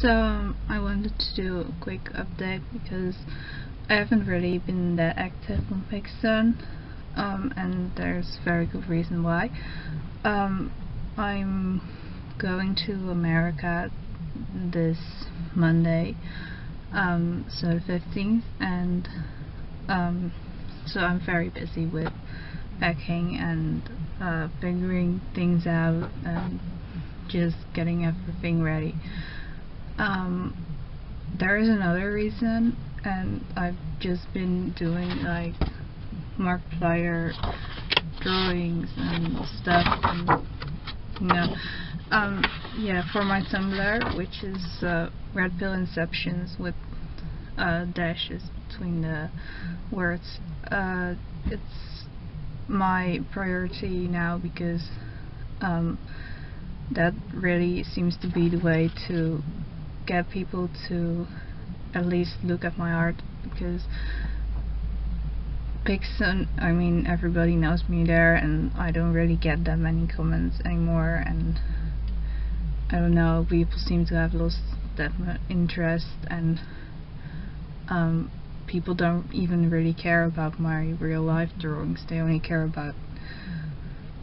So I wanted to do a quick update because I haven't really been that active on Pixton, and there's very good reason why. I'm going to America this Monday, so the 15th, and so I'm very busy with packing and figuring things out and just getting everything ready. There is another reason, and I've just been doing like Markiplier drawings and stuff, and yeah, for my Tumblr, which is Redpill Inceptions with dashes between the words. It's my priority now because that really seems to be the way to get people to at least look at my art, because Pixton, I mean, everybody knows me there, and I don't really get that many comments anymore, and I don't know, people seem to have lost that much interest, and people don't even really care about my real life drawings. They only care about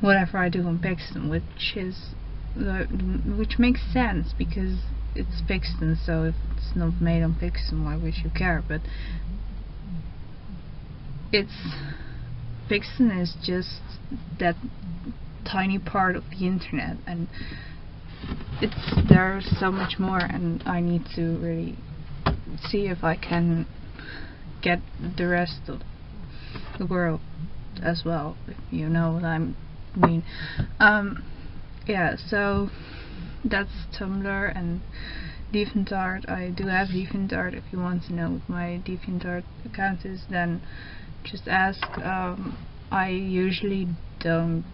whatever I do on Pixton, which makes sense because it's Pixton, so if it's not made on Pixton, why would you care? But Pixton is just that tiny part of the internet, and there's so much more, and I need to really see if I can get the rest of the world as well, if you know what I mean. Yeah, so that's Tumblr and DeviantArt. I do have DeviantArt. If you want to know what my DeviantArt account is, then just ask. I usually don't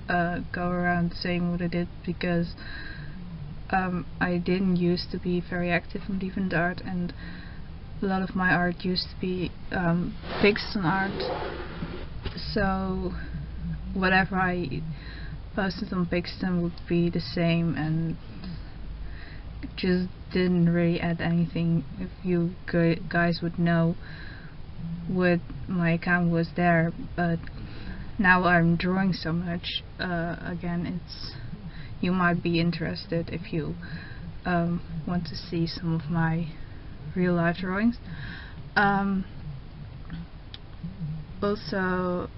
go around saying what I did because I didn't used to be very active on DeviantArt, and a lot of my art used to be Pixton art. So whatever I posted on Pixton would be the same, and just didn't really add anything. If you guys would know what my account was there, but now I'm drawing so much again, you might be interested if you want to see some of my real life drawings. Also,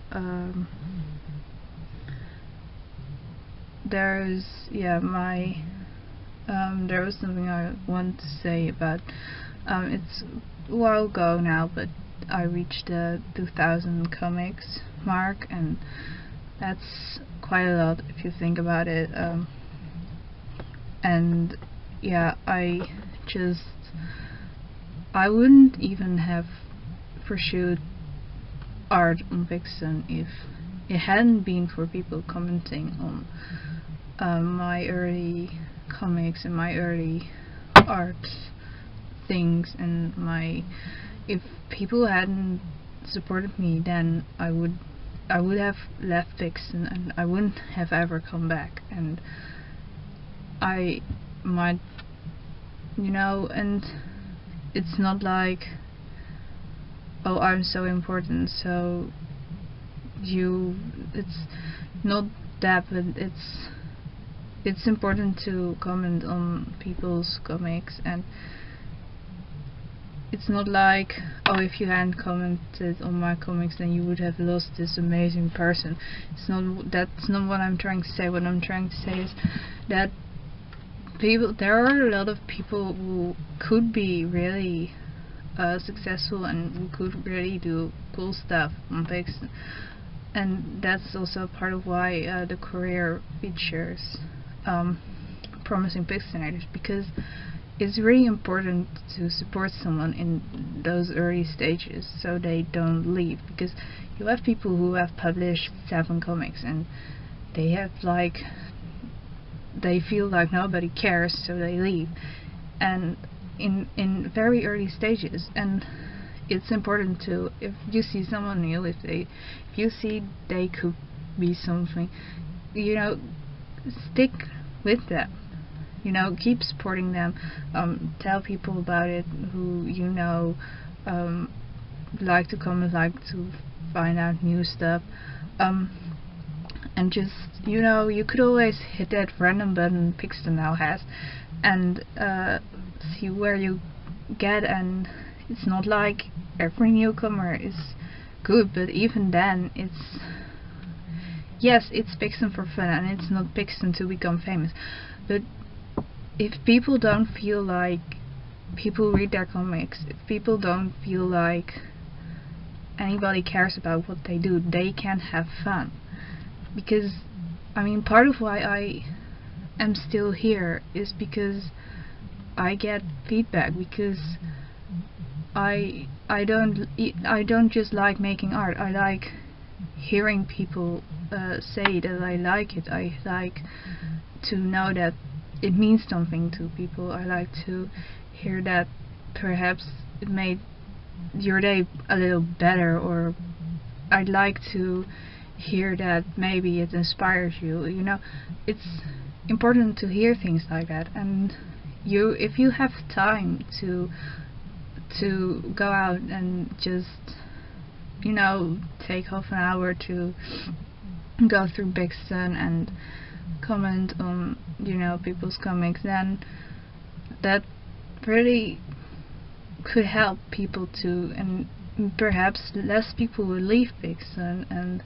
there was something I want to say about it's a while ago now, but I reached the 2,000 comics mark, and that's quite a lot if you think about it. And yeah, I wouldn't even have pursued art on Pixton if it hadn't been for people commenting on my early comics and my early art things, and if people hadn't supported me, then I would have left Pixton, and I wouldn't have ever come back, and I might, and it's not like, oh, I'm so important, so it's not that, but it's important to comment on people's comics, and it's not like, oh, if you hadn't commented on my comics, then you would have lost this amazing person. That's not what I'm trying to say. What I'm trying to say is that there are a lot of people who could be really successful and who could really do cool stuff on Pixton, and that's also part of why the career features promising Pixtonators, because it's really important to support someone in those early stages so they don't leave, because you have people who have published 7 comics and they feel like nobody cares, so they leave, and in very early stages. And it's important to, if you see someone new, if you see they could be something, stick with them. you know, keep supporting them. Tell people about it who you know like to comment, like to find out new stuff. And just, you know, you could always hit that random button Pixton now has, and see where you get. And it's not like every newcomer is good, but even then, it's, yes, it's Pixton for fun, and it's not Pixton to become famous. But if people don't feel like people read their comics, if people don't feel like anybody cares about what they do, they can't have fun. Because, I mean, part of why I am still here is because I get feedback, because I don't just like making art. I like hearing people say that I like it. I like to know that it means something to people. I like to hear that perhaps it made your day a little better, or I'd like to hear that maybe it inspires you. You know, it's important to hear things like that. And if you have time to go out and just, you know, take half an hour to go through Pixton and comment on, you know, people's comics, then that really could help people too, and perhaps less people will leave Pixton, and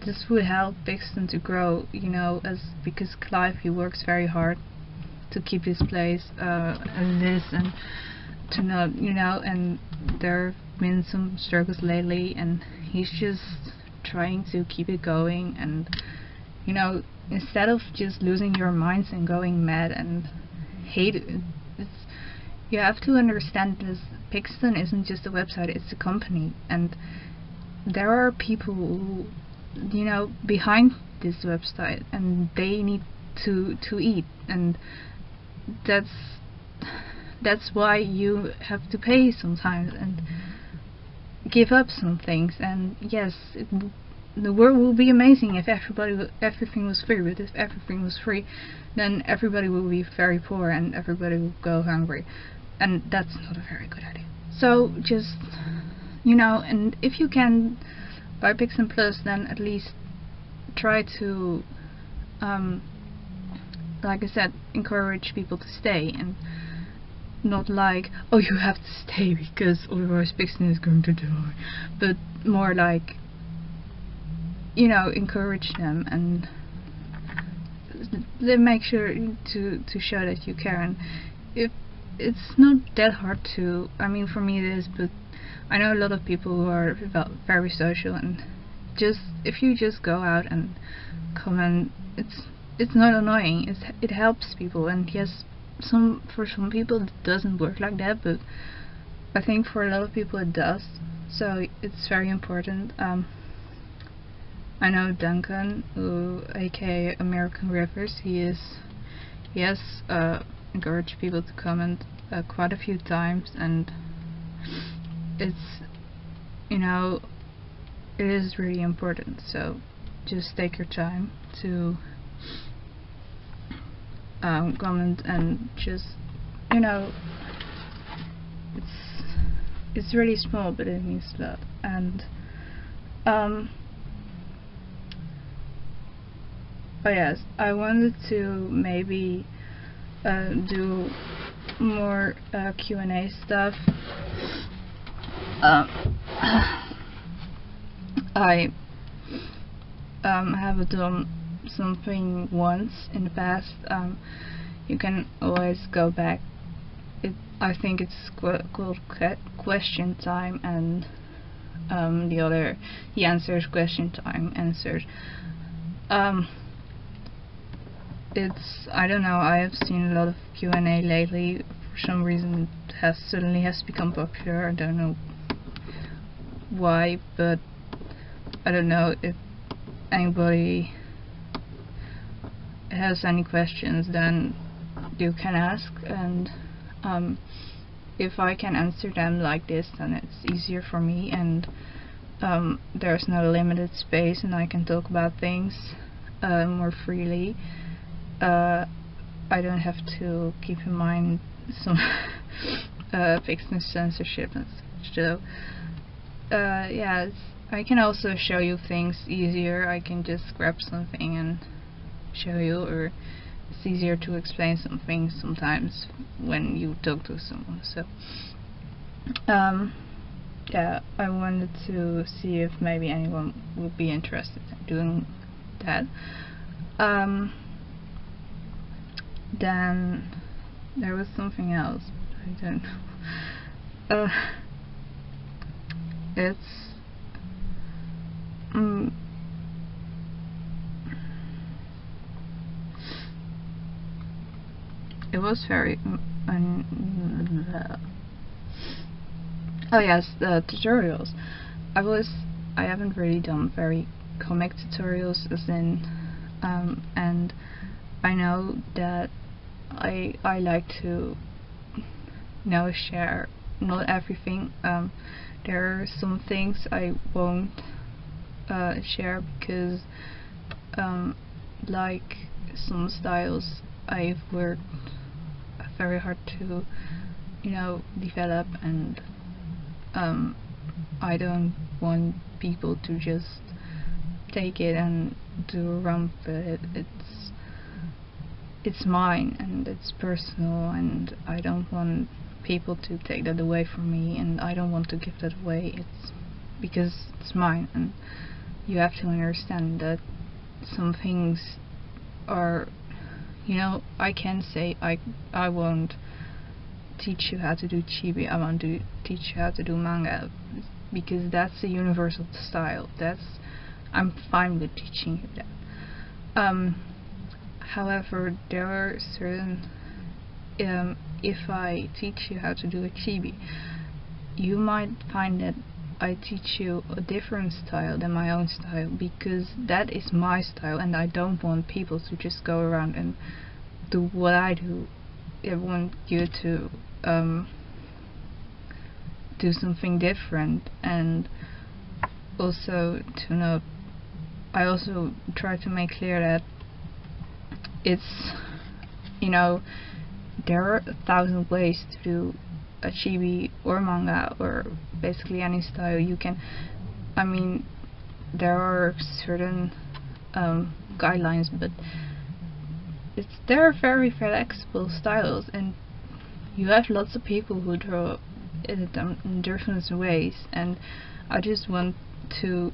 this would help Pixton to grow, you know, because Clive, he works very hard to keep his place as this, and to not, you know, and there have been some struggles lately, and he's just trying to keep it going. And, you know, instead of just losing your minds and going mad and hate it, you have to understand this. Pixton isn't just a website, it's a company, and there are people who, you know, behind this website, and they need to eat, and that's why you have to pay sometimes and give up some things. And yes, the world will be amazing if everything was free, but if everything was free, then everybody will be very poor and everybody will go hungry, and that's not a very good idea. So just, you know, and if you can buy Pixton Plus, then at least try to, like I said, encourage people to stay, and not like, oh, you have to stay because otherwise Pixton is going to die, but more like, you know, encourage them and make sure to show that you care. And if it's not that hard to, I mean, for me it is, but I know a lot of people who are very social, and just, if you just go out and comment, it's not annoying, it helps people. And yes, for some people it doesn't work like that, but I think for a lot of people it does, so it's very important. I know Duncan, aka American Rivers, he has encouraged people to comment quite a few times, and it's, you know, it is really important. So just take your time to comment, and just, you know, it's really small, but it means a lot. And oh yes, I wanted to maybe do more Q&A stuff. I have done something once in the past. You can always go back. I think it's called question time, and the answers question time answers. It's, I don't know, I have seen a lot of Q&A lately. For some reason it suddenly has become popular. I don't know why, but I don't know if anybody has any questions, then you can ask, and if I can answer them like this, then it's easier for me, and there's no limited space, and I can talk about things more freely. I don't have to keep in mind some Pixton censorship and such. So yeah, I can also show you things easier. I can just grab something and show you, or it's easier to explain something sometimes when you talk to someone. So yeah, I wanted to see if maybe anyone would be interested in doing that. Then there was something else, I don't know. It's it was very oh yes, the tutorials. I haven't really done very comic tutorials, as in and I know that I like to share not everything. There are some things I won't share because like some styles I've worked very hard to develop, and I don't want people to just take it and do a run with it. It's mine and it's personal, and I don't want people to take that away from me, and I don't want to give that away. It's because it's mine, and you have to understand that some things are, I can say I won't teach you how to do chibi, I want to teach you how to do manga, because that's a universal style. I'm fine with teaching you that. However, there are certain if I teach you how to do a chibi, you might find that I teach you a different style than my own style, because that is my style, and I don't want people to just go around and do what I do. I want you to do something different, and also to know, I also try to make clear that it's, there are 1,000 ways to do a chibi or manga or basically any style you can. I mean, there are certain guidelines, but there are very flexible styles, and you have lots of people who draw in different ways, and I just want to,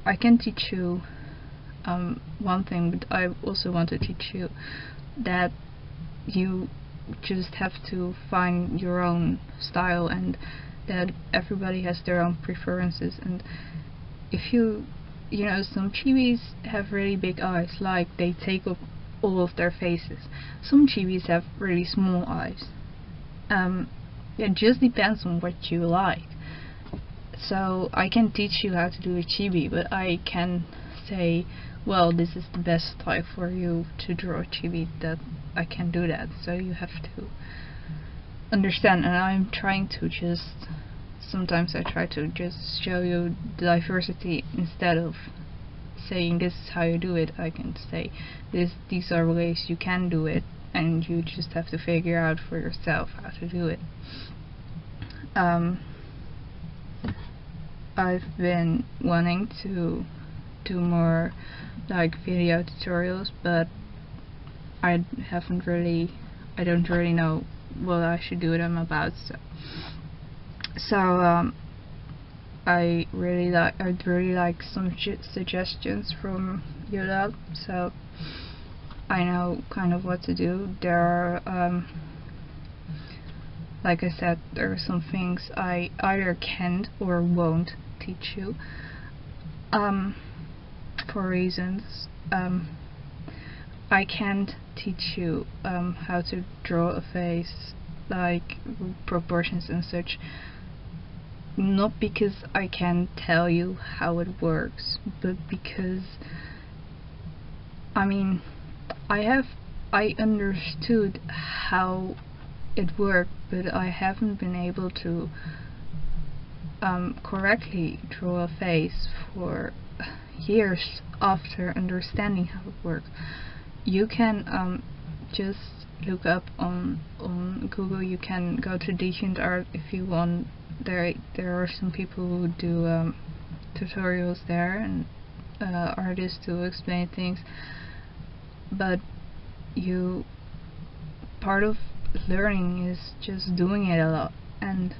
I can teach you one thing, but I also want to teach you that you just have to find your own style, and that everybody has their own preferences. And if some chibis have really big eyes, like they take up all of their faces. Some chibis have really small eyes. It just depends on what you like. So I can teach you how to do a chibi, but I can say, well, this is the best style for you to draw a chibi. That I can do that. So you have to understand, and I'm trying to sometimes I try to just show you the diversity instead of saying this is how you do it. I can say these are ways you can do it, and you just have to figure out for yourself how to do it. I've been wanting to do more like video tutorials, but I don't really know what I should do them about. So I'd really like some suggestions from you lot, so I know kind of what to do. There are, like I said, there are some things I either can't or won't teach you, for reasons. I can't teach you how to draw a face, like proportions and such, not because I can tell you how it works, but because I understood how it worked, but I haven't been able to correctly draw a face for years after understanding how it works. You can just look up on Google. You can go to DeviantArt if you want. There are some people who do tutorials there, and artists to explain things. But part of learning is just doing it a lot, and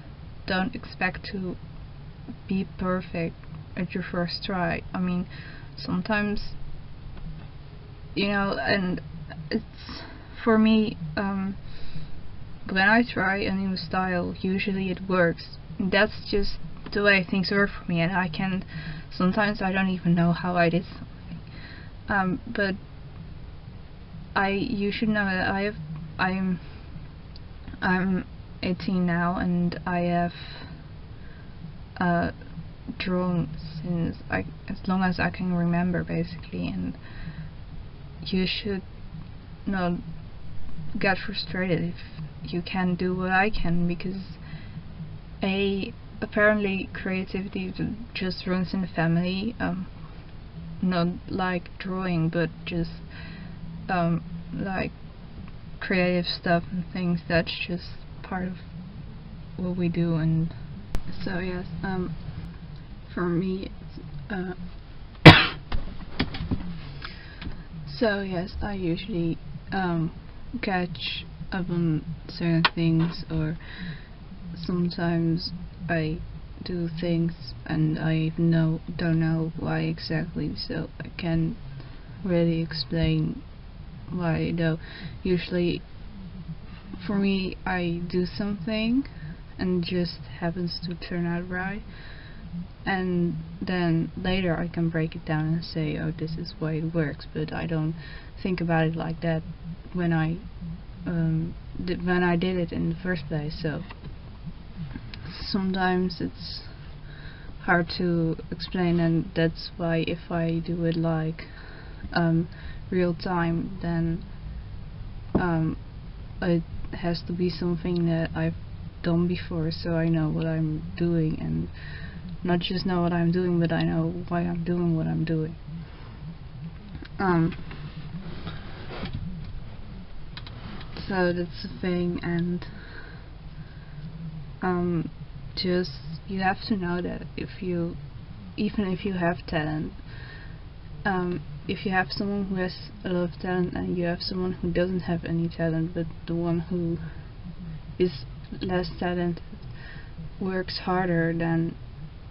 don't expect to be perfect at your first try. I mean, sometimes, and it's, for me, when I try a new style, usually it works. That's just the way things work for me, and sometimes I don't even know how I did something. But you should know that I'm 18 now, and I have drawn since as long as I can remember, basically. And you should not get frustrated if you can't do what I can, because apparently creativity just runs in the family. Not like drawing, but just like creative stuff and things. That's just part of what we do. And so yes, for me it's so yes, I usually catch up on certain things, or sometimes I do things and I don't know why exactly, so I can't really explain why, though. Usually for me, I do something and just happens to turn out right, and then later I can break it down and say, oh, this is why it works. But I don't think about it like that when I did it in the first place. So sometimes it's hard to explain, and that's why if I do it like real time, then it has to be something that I've done before, so I know what I'm doing, and not just know what I'm doing, but I know why I'm doing what I'm doing. So that's the thing. And just, you have to know that even if you have talent, if you have someone who has a lot of talent and you have someone who doesn't have any talent, but the one who is less talented works harder, then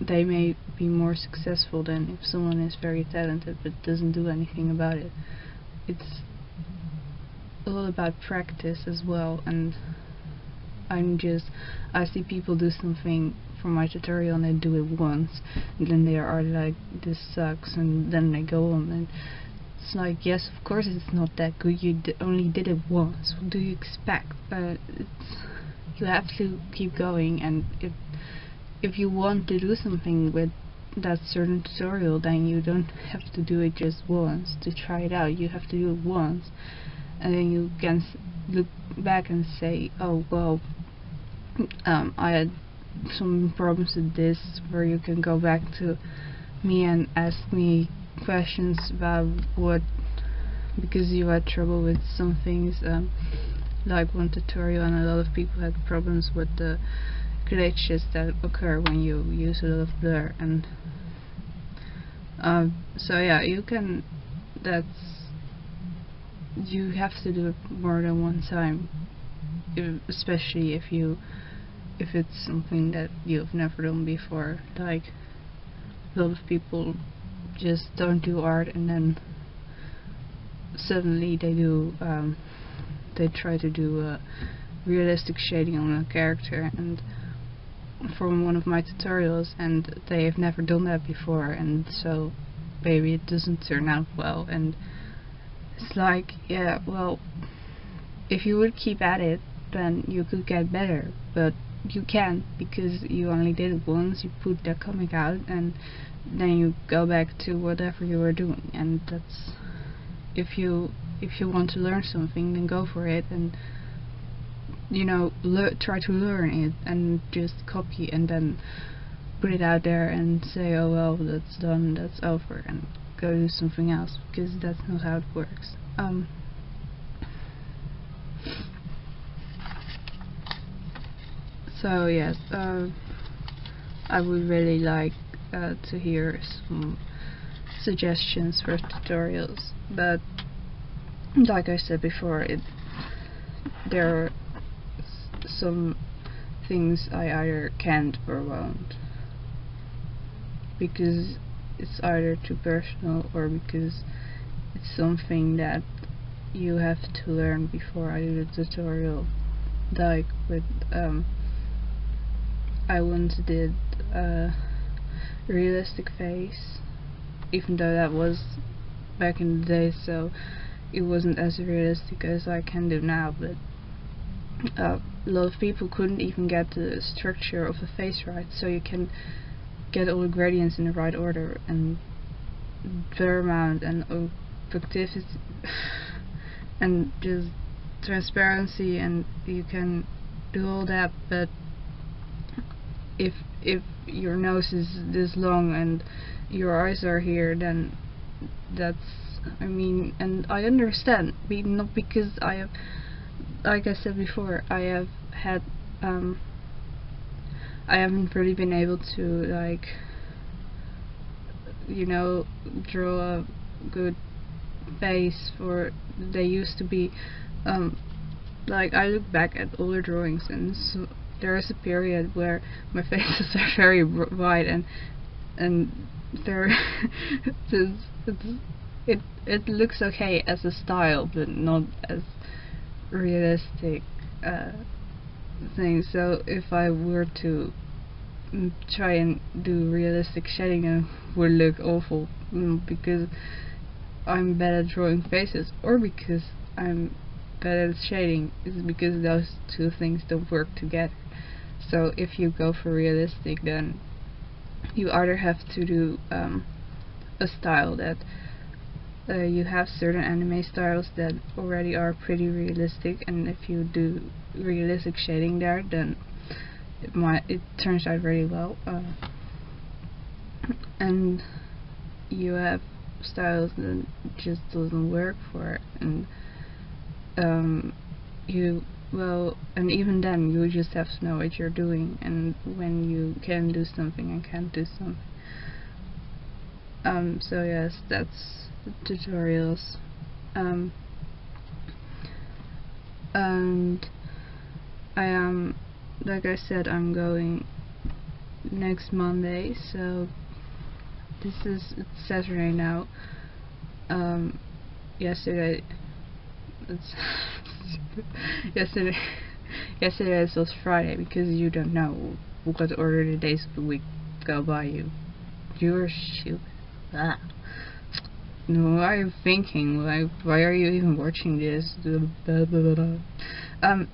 they may be more successful than if someone is very talented but doesn't do anything about it. It's all about practice as well. And I see people do something for my tutorial and they do it once, and then they are like, this sucks, and then they go on, and it's like, yes, of course it's not that good, you only did it once, what do you expect? You have to keep going, and if you want to do something with that certain tutorial, then you don't have to do it just once to try it out. You have to do it once, and then you can look back and say, oh well, I had some problems with this, where you can go back to me and ask me questions about because you had trouble with some things, like one tutorial, and a lot of people had problems with the glitches that occur when you use a lot of blur. And so yeah, you have to do it more than one time, especially if it's something that you've never done before. Like, a lot of people just don't do art, and then suddenly they try to do a realistic shading on a character, and from one of my tutorials, and they have never done that before, and so maybe it doesn't turn out well. And it's like, yeah, well, if you would keep at it, then you could get better, but you can't, because you only did it once. You put that comic out, and then you go back to whatever you were doing. And that's, if you want to learn something, then go for it, and try to learn it, and just copy and then put it out there and say, oh well, that's done, that's over, and go do something else, because that's not how it works. So yes, I would really like to hear some suggestions for tutorials, but like I said before, there are some things I either can't or won't, because it's either too personal or because it's something that you have to learn before I do the tutorial. Like with I once did a realistic face, even though that was back in the day, so it wasn't as realistic as I can do now, but a lot of people couldn't even get the structure of the face right, so you can get all the gradients in the right order and Paramount and objectivity and just transparency, and you can do all that, but if your nose is this long and your eyes are here, then that's, I mean, and I understand, not because I have, like I said before, I have had I haven't really been able to, like, you know, draw a good face for, they used to be like, I look back at older drawings and so there is a period where my faces are very wide and there it looks okay as a style, but not as realistic thing. So if I were to try and do realistic shading, it would look awful, because I'm bad at drawing faces, or because I'm bad at shading. It's because those two things don't work together. So if you go for realistic, then you either have to do a style that you have certain anime styles that already are pretty realistic, and if you do realistic shading there, then it turns out really well. And you have styles that just doesn't work for it, and and even then you just have to know what you're doing and when you can do something and can't do something. So yes, that's the tutorials. And I am, like I said, I'm going next Monday, so it's Saturday now. Yesterday yesterday it was Friday, because you don't know what order the days of the week go by you. You're stupid. Ah. What are you thinking? Why are you even watching this?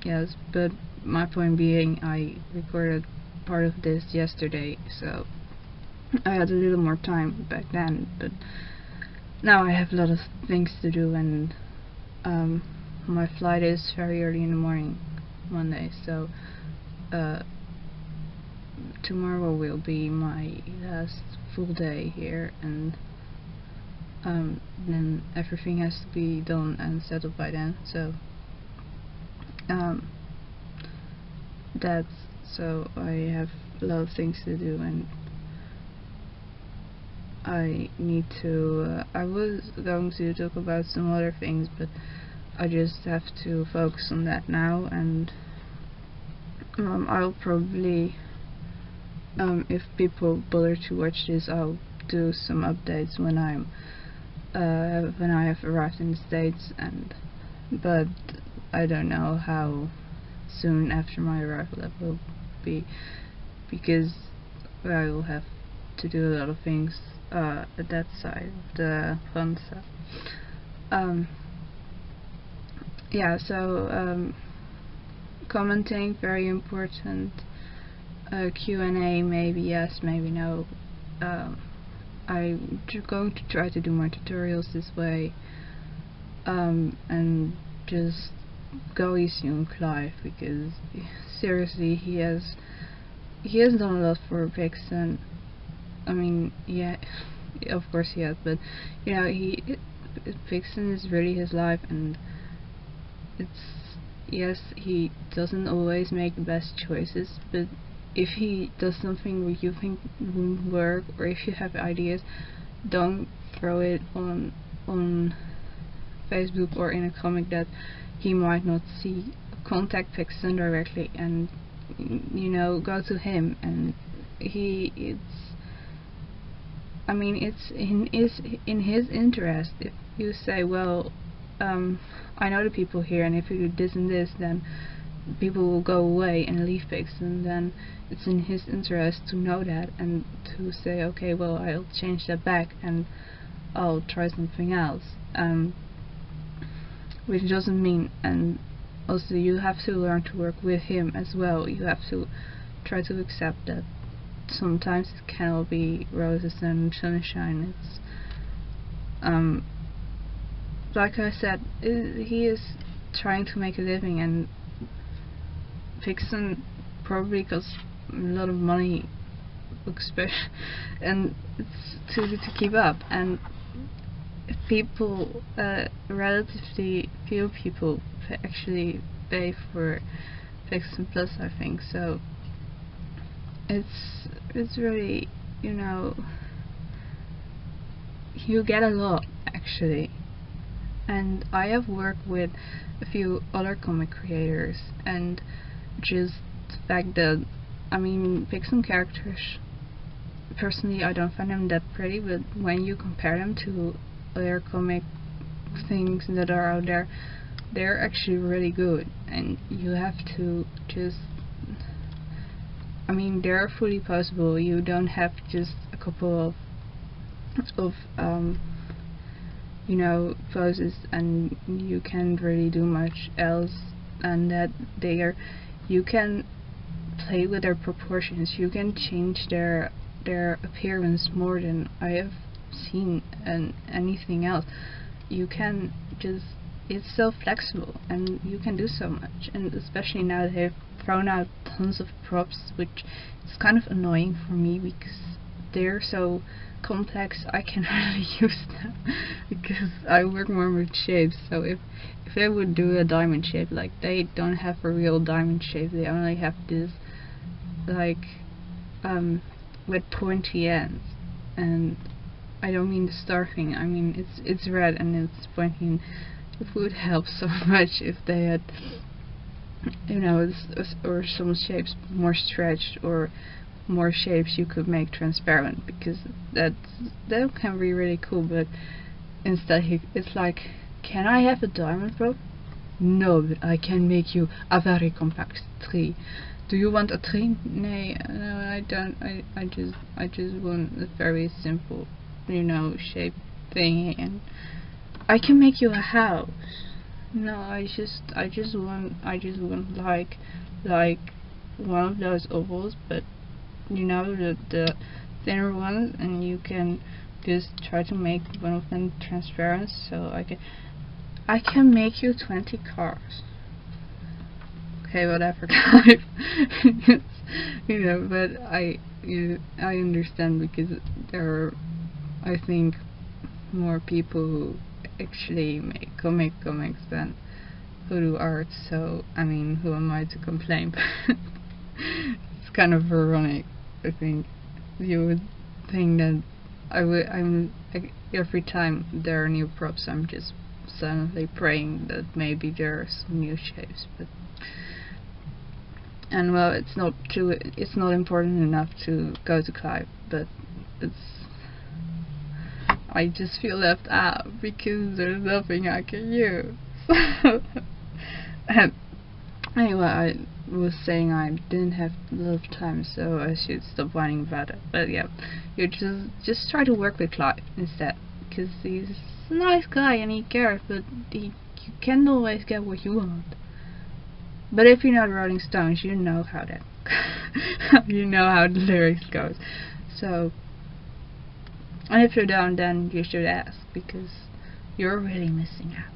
Yes, but my point being, I recorded part of this yesterday, so I had a little more time back then, but now I have a lot of things to do, and my flight is very early in the morning Monday, so tomorrow will be my last full day here, and then everything has to be done and settled by then, so so I have a lot of things to do, and I need to I was going to talk about some other things, but I just have to focus on that now, and I'll probably, if people bother to watch this, I'll do some updates when I have arrived in the States, but I don't know how soon after my arrival that will be, because I will have to do a lot of things at that side of the fun stuff. Yeah, so commenting, very important. Q&A, maybe yes, maybe no. I'm going to try to do more tutorials this way, and just go easy on Clive, because seriously, he has done a lot for Pixton. I mean, yeah, of course he has, but you know, Pixton is really his life, and yes, he doesn't always make the best choices, but if he does something where you think won't work, or if you have ideas, don't throw it on Facebook or in a comic that he might not see. Contact Pixton directly, and go to him, and it's in his interest if you say, well, I know the people here, and if you do this and this, then people will go away and leave Pixton. Then it's in his interest to know that and to say, okay, well, I'll change that back and I'll try something else. Which doesn't mean, and also you have to learn to work with him as well. You have to try to accept that sometimes it cannot be roses and sunshine. It's like I said, he is trying to make a living, and Pixton probably costs a lot of money, and it's too good to keep up. And people, relatively few people actually pay for Pixton Plus, I think. So it's really, you get a lot actually. And I have worked with a few other comic creators, and just the fact that, Pixton characters, personally I don't find them that pretty, but when you compare them to other comic things that are out there, they're actually really good. And you have to just, they're fully possible. You don't have just a couple of poses, and you can't really do much else. And that you can play with their proportions. You can change their appearance more than I have seen and anything else. You can just, it's so flexible, and you can do so much. And especially now they've thrown out tons of props, which is kind of annoying for me because they're so complex. I can really use them because I work more with shapes. So if they would do a diamond shape, like, they don't have a real diamond shape, they only have this with pointy ends. And I don't mean the star thing, I mean it's red and it's pointy. It would help so much if they had, or some shapes more stretched, or more shapes you could make transparent, because that can be really cool. But instead it's like, can I have a diamond probe? No, but I can make you a very compact tree. Do you want a tree? No, I don't. I just want a very simple, shape thing, and I can make you a house. No, I just want like one of those ovals, but the thinner ones, and you can just try to make one of them transparent. So I can make you 20 cars. Okay, whatever. But I understand, because there are, I think, more people who actually make comics than who do art. So who am I to complain? It's kind of ironic. I think you would think that every time there are new props, I'm just silently praying that maybe there are some new shapes. And well, it's not true. It's not important enough to go to Clive, but I just feel left out because there's nothing I can use. Anyway, I was saying I didn't have a lot of time, so I should stop whining about it. But yeah, you just try to work with Clive instead, because he's a nice guy and he cares, but you can't always get what you want. But if you know the Rolling Stones, you know how that you know how the lyrics goes. So, and if you don't, then you should ask, because you're really missing out.